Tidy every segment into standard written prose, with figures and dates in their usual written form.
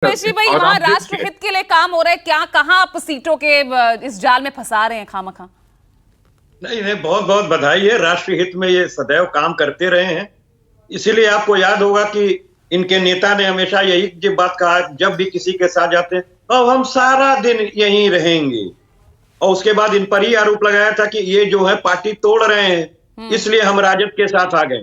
पेशी भाई, और वहां आप राष्ट्रहित के लिए काम हो रहा है क्या? कहां आप सीटों के इस जाल में फंसा रहे हैं खामखा? नहीं नहीं, बहुत बहुत बधाई है। राष्ट्रहित में ये सदैव काम करते रहे हैं। इसीलिए आपको याद होगा कि इनके नेता ने हमेशा यही जो बात कहा, जब भी किसी के साथ जाते हैं, अब हम सारा दिन यहीं रहेंगे। और उसके बाद इन पर ही आरोप लगाया था कि ये जो है पार्टी तोड़ रहे हैं, इसलिए हम राजद के साथ आ गए।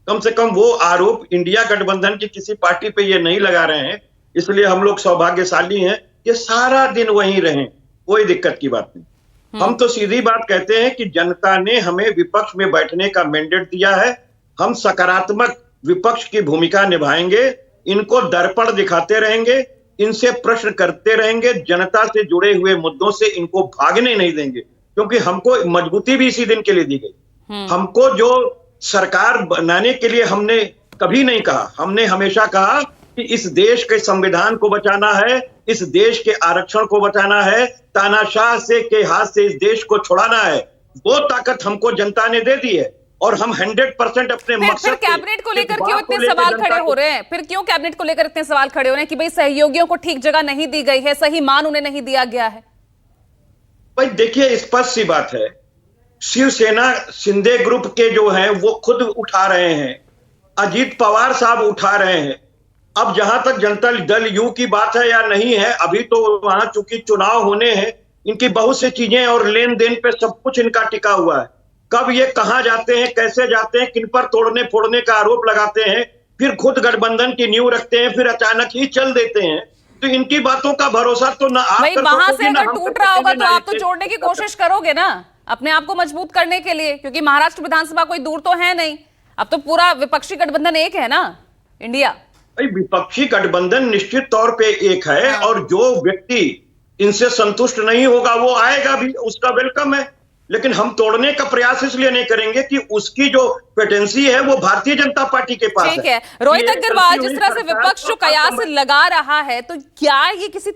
कम से कम वो आरोप इंडिया गठबंधन की किसी पार्टी पे ये नहीं लगा रहे हैं। इसलिए हम लोग सौभाग्यशाली हैं कि सारा दिन वहीं रहें, कोई दिक्कत की बात नहीं। हम तो सीधी बात कहते हैं कि जनता ने हमें विपक्ष में बैठने का मैंडेट दिया है। हम सकारात्मक विपक्ष की भूमिका निभाएंगे, इनको दर्पण दिखाते रहेंगे, इनसे प्रश्न करते रहेंगे, जनता से जुड़े हुए मुद्दों से इनको भागने नहीं देंगे, क्योंकि हमको मजबूती भी इसी दिन के लिए दी गई। हमको जो सरकार बनाने के लिए हमने कभी नहीं कहा, हमने हमेशा कहा कि इस देश के संविधान को बचाना है, इस देश के आरक्षण को बचाना है, तानाशाह से के हाथ से इस देश को छुड़ाना है। वो ताकत हमको जनता ने दे दी है और हम 100% अपने मकसद फिर कैबिनेट को लेकर क्यों इतने सवाल खड़े हो रहे हैं? फिर क्यों कैबिनेट को लेकर इतने सवाल खड़े हो रहे हैं कि भाई सहयोगियों को ठीक जगह नहीं दी गई है, सही मान उन्हें नहीं दिया गया है? भाई देखिए, स्पष्ट सी बात है, शिवसेना शिंदे ग्रुप के जो हैं वो खुद उठा रहे हैं, अजीत पवार साहब उठा रहे हैं। अब जहां तक जनता दल यू की बात है या नहीं है, अभी तो वहां चूंकि चुनाव होने हैं, इनकी बहुत सी चीजें और लेन देन पे सब कुछ इनका टिका हुआ है। कब ये कहां जाते हैं, कैसे जाते हैं, किन पर तोड़ने फोड़ने का आरोप लगाते हैं, फिर खुद गठबंधन की नींव रखते हैं, फिर अचानक ही चल देते हैं। तो इनकी बातों का भरोसा तो ना आप भाई कर वहां सकोगे, से ना अगर हम कर टूट रहा होगा सकेंगे, तो ना आप तो इससे। जोड़ने की कोशिश करोगे ना, अपने आप को मजबूत करने के लिए, क्योंकि महाराष्ट्र विधानसभा कोई दूर तो है नहीं। अब तो पूरा विपक्षी गठबंधन एक है ना, इंडिया। भाई विपक्षी गठबंधन निश्चित तौर पे एक है, और जो व्यक्ति इनसे संतुष्ट नहीं होगा वो आएगा भी, उसका वेलकम है। लेकिन हम तोड़ने का प्रयास इसलिए नहीं करेंगे कि उसकी जो पेटेंसी है वो भारतीय जनता पार्टी के पास ठीक है रोहित ये अग्रवाल, गलती जिस हुई तरह से सरकार विपक्ष को जो कयास लगा रहा है, तो क्या ये किसी